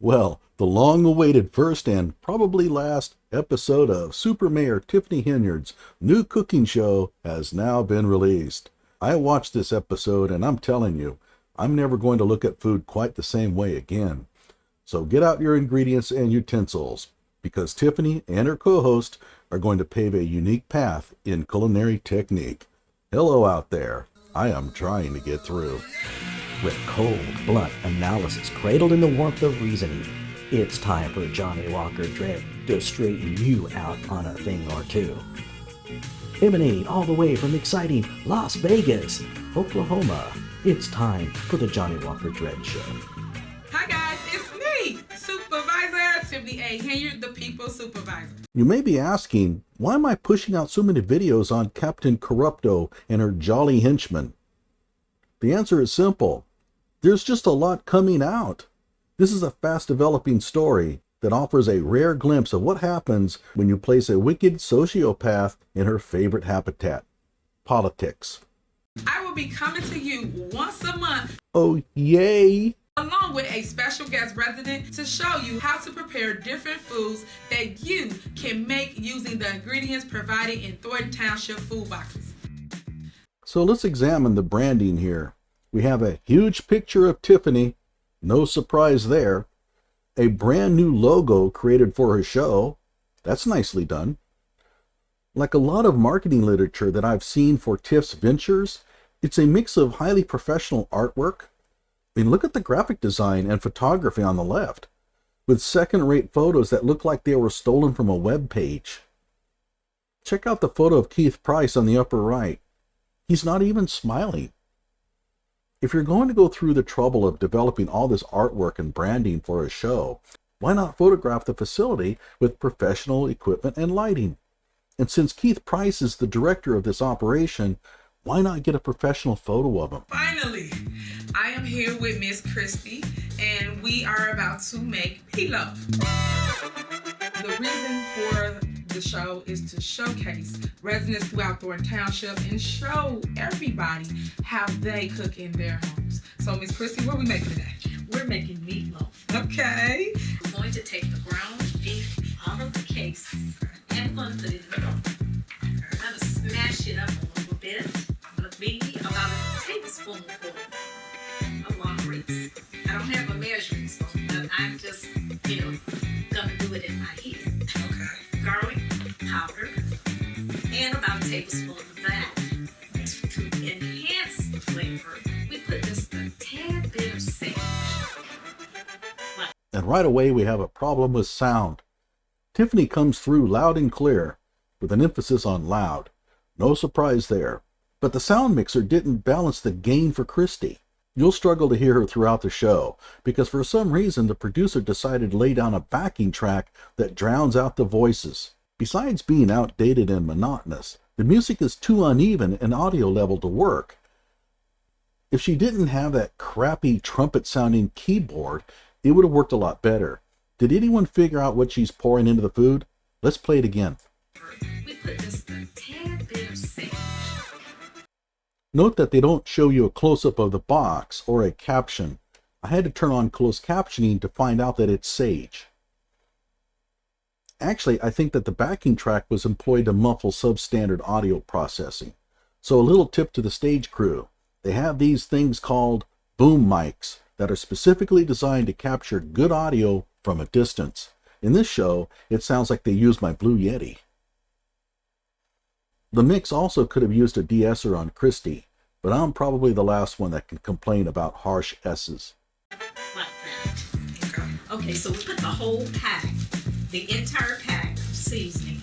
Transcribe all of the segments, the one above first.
Well, the long-awaited first and probably last episode of Supermayor Tiffany Henyard's new cooking show has now been released. I watched this episode and I'm telling you, I'm never going to look at food quite the same way again. So get out your ingredients and utensils, because Tiffany and her co-host are going to pave a unique path in culinary technique. Hello out there. I am trying to get through. With cold, blunt analysis cradled in the warmth of reasoning, it's time for Johnny Walker Dread to straighten you out on a thing or two. Emanating all the way from exciting Las Vegas, Oklahoma, it's time for the Johnny Walker Dread Show. Hi guys, it's me, Supervisor Tiffany A. Henyard, the People's Supervisor. You may be asking, why am I pushing out so many videos on Captain Corrupto and her jolly henchmen? The answer is simple. There's just a lot coming out. This is a fast-developing story that offers a rare glimpse of what happens when you place a wicked sociopath in her favorite habitat, politics. I will be coming to you once a month. Oh, yay! Along with a special guest resident to show you how to prepare different foods that you can make using the ingredients provided in Thornton Township food boxes. So let's examine the branding here. We have a huge picture of Tiffany, no surprise there. A brand new logo created for her show, that's nicely done. Like a lot of marketing literature that I've seen for Tiff's ventures, it's a mix of highly professional artwork. I mean, look at the graphic design and photography on the left, with second-rate photos that look like they were stolen from a web page. Check out the photo of Keith Price on the upper right. He's not even smiling. If you're going to go through the trouble of developing all this artwork and branding for a show, why not photograph the facility with professional equipment and lighting? And since Keith Price is the director of this operation, why not get a professional photo of him? Finally, I am here with Miss Christy, and we are about to make meatloaf. The reason for the show is to showcase residents throughout Thornton Township and show everybody how they cook in their homes. So, Miss Christy, what are we making today? We're making meatloaf. Okay. We're going to take the ground beef out of the case and we're going to put it in the oven. We're going to smash it up a little bit. Maybe about a tablespoonful of long grapes. I don't have a measuring spoon, but I'm just, gonna do it in my head. Okay. Garlic powder and about a tablespoon of that. To enhance the flavor, we put just a tad bit of sage. And right away we have a problem with sound. Tiffany comes through loud and clear, with an emphasis on loud. No surprise there. But the sound mixer didn't balance the gain for Christy. You'll struggle to hear her throughout the show, because for some reason the producer decided to lay down a backing track that drowns out the voices. Besides being outdated and monotonous, the music is too uneven and audio level to work. If she didn't have that crappy trumpet-sounding keyboard, it would have worked a lot better. Did anyone figure out what she's pouring into the food? Let's play it again. We put just a tad bit of sage. Note that they don't show you a close-up of the box or a caption. I had to turn on closed captioning to find out that it's sage. Actually, I think that the backing track was employed to muffle substandard audio processing. So a little tip to the stage crew. They have these things called boom mics that are specifically designed to capture good audio from a distance. In this show, it sounds like they used my Blue Yeti. The mix also could have used a de-esser on Christy, but I'm probably the last one that can complain about harsh S's. Like that. Okay, so we put the whole pack, the entire pack of seasoning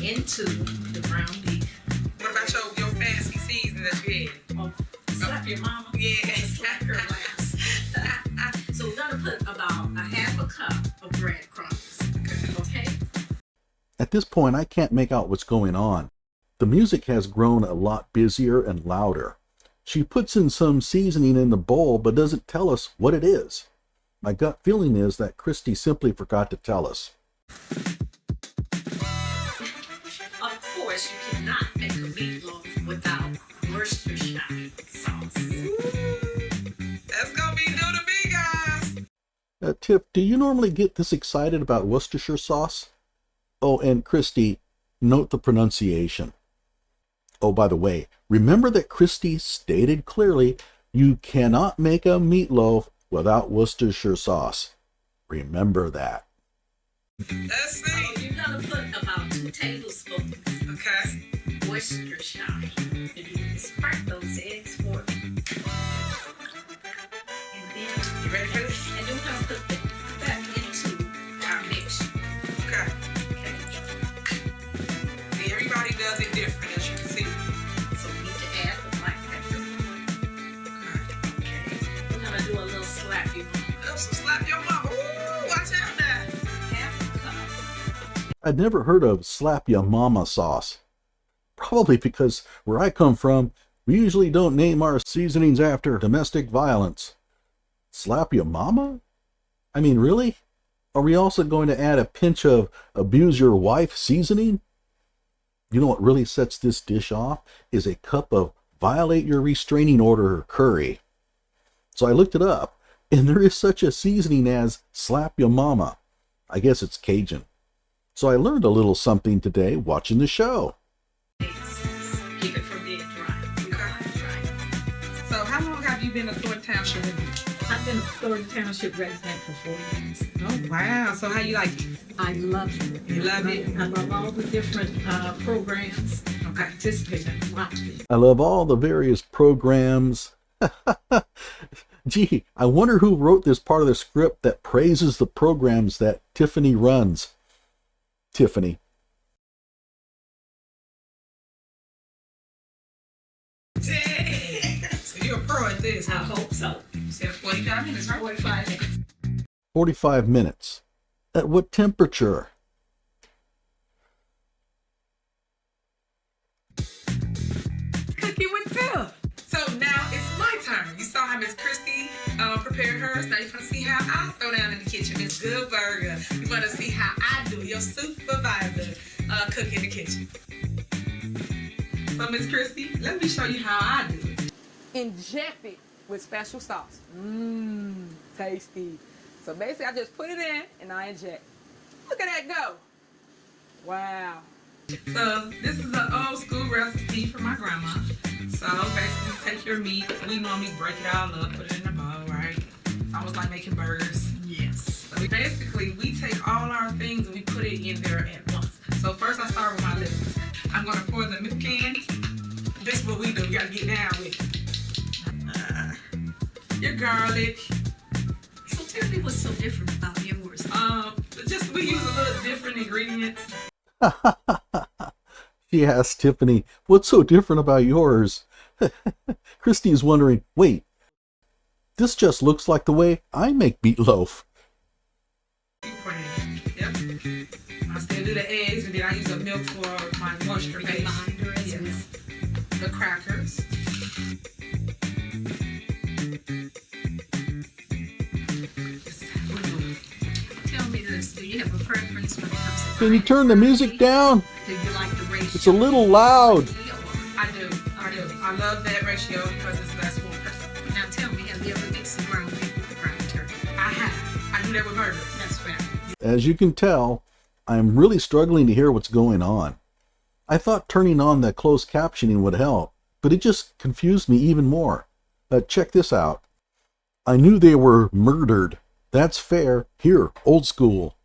into the ground beef. What about your fancy seasoning that you had? Oh, slap your mama? Yeah. Slap her last. So we're going to put about a half a cup of breadcrumbs. Okay? At this point, I can't make out what's going on. The music has grown a lot busier and louder. She puts in some seasoning in the bowl, but doesn't tell us what it is. My gut feeling is that Christy simply forgot to tell us. Of course, you cannot make a meatloaf without Worcestershire sauce. That's gonna be new to me, guys. Tiff, do you normally get this excited about Worcestershire sauce? Oh, and Christy, note the pronunciation. Oh, by the way, remember that Christy stated clearly you cannot make a meatloaf without Worcestershire sauce. Remember that. Let's see. You're gonna put about 2 tablespoons. Okay. Worcestershire. And you just crack those eggs for me. And then, You ready for this? and then we're gonna put that into our mixture. Okay. Okay. See, everybody does it different, as you can see. So we need to add the black pepper. Okay. We're gonna do a little slappy. Oh, so slap your mama. Ooh, watch out now. Half a cup. I'd never heard of slap ya mama sauce. Probably because where I come from, we usually don't name our seasonings after domestic violence. Slap ya mama? I mean, really? Are we also going to add a pinch of abuse your wife seasoning? You know what really sets this dish off is a cup of violate your restraining order curry. So I looked it up, and there is such a seasoning as slap ya mama. I guess it's Cajun. So I learned a little something today watching the show. Keep it from being dry. Dry. So how long have you been a Thornton Township resident? I've been a Thornton Township resident for 4 years. Oh, wow. So how you like it? I love it. You love it? I love all the different programs I Okay. participate in. Watch it. I love all the various programs. Gee, I wonder who wrote this part of the script that praises the programs that Tiffany runs. Tiffany. Dang. So you're a pro at this, I huh? hope so. You said 45 minutes, right? 45 minutes. 45 minutes. At what temperature? Cooking with Tiff. So now it's my turn. You saw how Miss Christy prepared hers. Now you're going to see how I throw down in the kitchen. It's good burger. You're going to see how I do it. Your supervisor cook in the kitchen. So Miss Christy, let me show you how I do it. Inject it with special sauce. Mmm, tasty. So basically, I just put it in and I inject. Look at that go. Wow. So this is an old school recipe from my grandma. So basically take your meat. We normally break it all up, put it in a bowl, right? It's almost like making burgers. Yes. So basically we take all our things and we put it in there at once. So first I start with my liquids. I'm gonna pour the milk in. This is what we do, we gotta get down with it. Your garlic. So tell me what's so different about yours. Just we use a little different ingredients. She asked Tiffany, what's so different about yours? Christy's wondering, wait, this just looks like the way I make meatloaf. You put it in. Yep. I still do the eggs and then I use the milk for my moisture base. Binder as well. Yes. The crackers. Tell me this. Do you have a preference when it comes to Can you turn the music down? Do you like the ratio? It's a little loud. I do. I love that ratio because it's less water. Now tell me, have you ever mixed some ground beef with the ground turkey? I have. I do that with burgers. That's fair. As you can tell, I'm really struggling to hear what's going on. I thought turning on the closed captioning would help, but it just confused me even more. Check this out. I knew they were murdered. That's fair. Here, old school.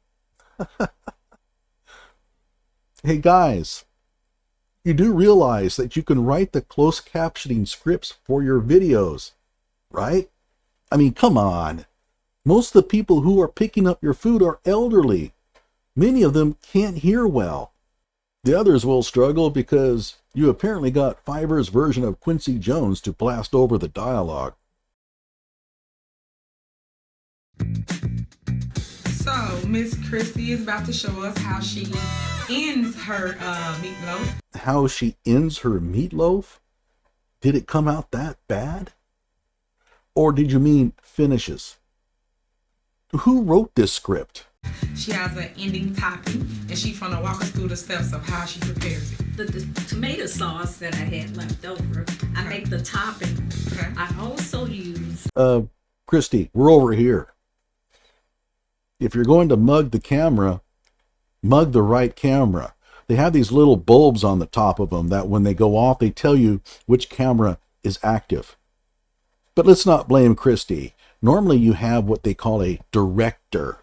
Hey guys, you do realize that you can write the closed captioning scripts for your videos, right? I mean, come on. Most of the people who are picking up your food are elderly. Many of them can't hear well. The others will struggle because you apparently got Fiverr's version of Quincy Jones to blast over the dialogue. So Miss Christy is about to show us how she ends her meatloaf. How she ends her meatloaf? Did it come out that bad? Or did you mean finishes? Who wrote this script? She has an ending topping, and she's gonna walk us through the steps of how she prepares it. The tomato sauce that I had left over, I make the topping. Okay. I also use Christy, we're over here. If you're going to mug the camera, mug the right camera. They have these little bulbs on the top of them that when they go off, they tell you which camera is active. But let's not blame Christy. Normally you have what they call a director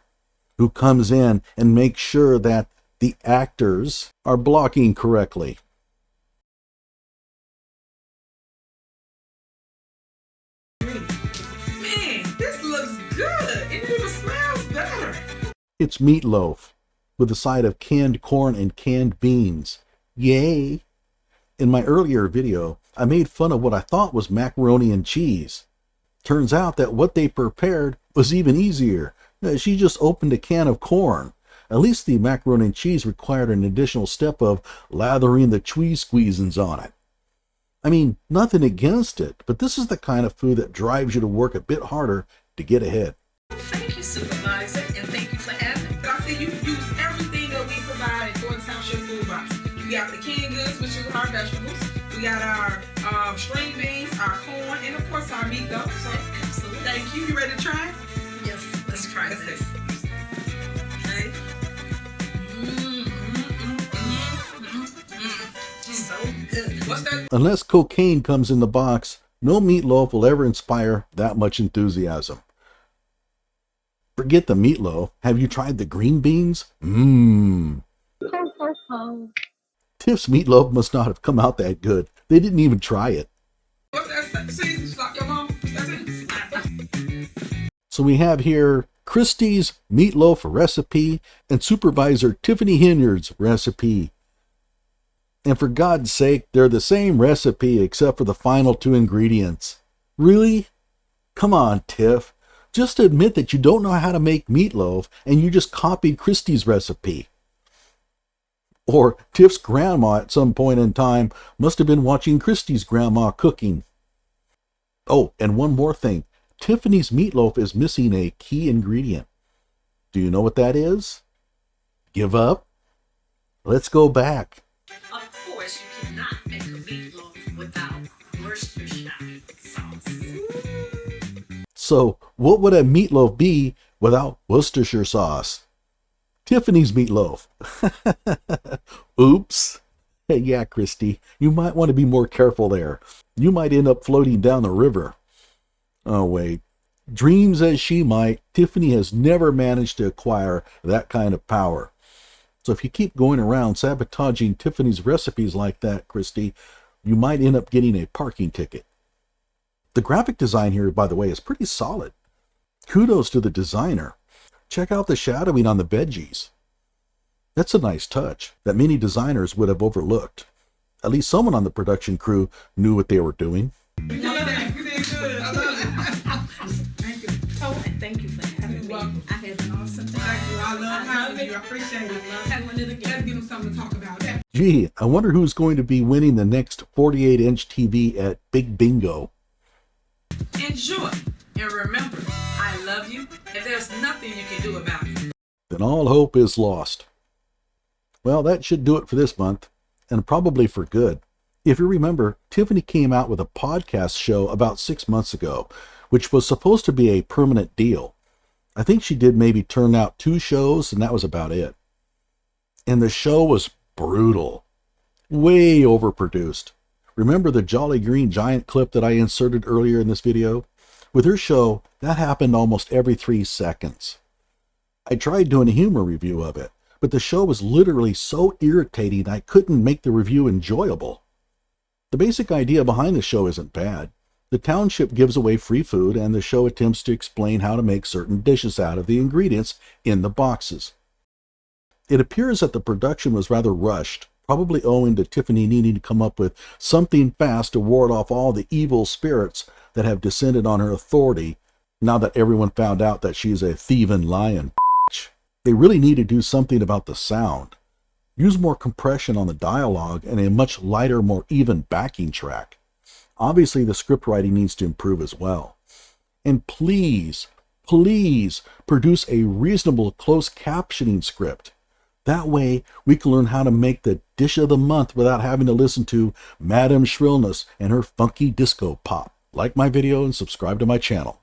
who comes in and makes sure that the actors are blocking correctly. Man, this looks good. It even smells better. It's meatloaf with a side of canned corn and canned beans. Yay! In my earlier video, I made fun of what I thought was macaroni and cheese. Turns out that what they prepared was even easier. She just opened a can of corn. At least the macaroni and cheese required an additional step of lathering the cheese squeezins on it. I mean, nothing against it, but this is the kind of food that drives you to work a bit harder to get ahead. Thank you, Supervisor, and thank you for having me. I see you use everything that we provide at Gordon Township Food Box. We got the canned goods, which is our vegetables. We got our string beans, our corn, and of course our meat though. So Absolutely. thank you. You ready to try? Yes, let's try Let's this. see. Okay. So good. What's that? Unless cocaine comes in the box, no meatloaf will ever inspire that much enthusiasm. Forget the meatloaf. Have you tried the green beans? Tiff's meatloaf must not have come out that good. They didn't even try it. What's that? See, slap your mom. That's it. So we have here Christy's meatloaf recipe and Supervisor Tiffany Henyard's recipe. And for God's sake, they're the same recipe except for the final two ingredients. Really? Come on, Tiff. Just admit that you don't know how to make meatloaf and you just copied Christy's recipe. Or Tiff's grandma at some point in time must have been watching Christy's grandma cooking. Oh, and one more thing. Tiffany's meatloaf is missing a key ingredient. Do you know what that is? Give up? Let's go back. Of course, you cannot make a meatloaf without Worcestershire sauce. So, what would a meatloaf be without Worcestershire sauce? Tiffany's meatloaf. Oops. Hey, yeah, Christy, you might want to be more careful there. You might end up floating down the river. Oh, wait. Dreams as she might, Tiffany has never managed to acquire that kind of power. So if you keep going around sabotaging Tiffany's recipes like that, Christy, you might end up getting a parking ticket. The graphic design here, by the way, is pretty solid. Kudos to the designer. Check out the shadowing on the veggies. That's a nice touch that many designers would have overlooked. At least someone on the production crew knew what they were doing. You did good. I love it. Thank you. Oh, and thank you for having me. welcome. I had an awesome time. Thank you. I love having you. I appreciate it. I love having it again. Let's give them something to talk about. Yeah. Gee, I wonder who's going to be winning the next 48-inch TV at Big Bingo. Enjoy. And remember, I love you, and there's nothing you can do about it. Then all hope is lost. Well, that should do it for this month, and probably for good. If you remember, Tiffany came out with a podcast show about 6 months ago, which was supposed to be a permanent deal. I think she did maybe turn out 2 shows, and that was about it. And the show was brutal. Way overproduced. Remember the Jolly Green Giant clip that I inserted earlier in this video? With her show, that happened almost every 3 seconds. I tried doing a humor review of it, but the show was literally so irritating I couldn't make the review enjoyable. The basic idea behind the show isn't bad. The township gives away free food, and the show attempts to explain how to make certain dishes out of the ingredients in the boxes. It appears that the production was rather rushed, probably owing to Tiffany needing to come up with something fast to ward off all the evil spirits that have descended on her authority now that everyone found out that she's a thieving lion. They really need to do something about the sound. Use more compression on the dialogue and a much lighter, more even backing track. Obviously, the script writing needs to improve as well. And please, please produce a reasonable closed captioning script. That way, we can learn how to make the dish of the month without having to listen to Madam Shrillness and her funky disco pop. Like my video and subscribe to my channel.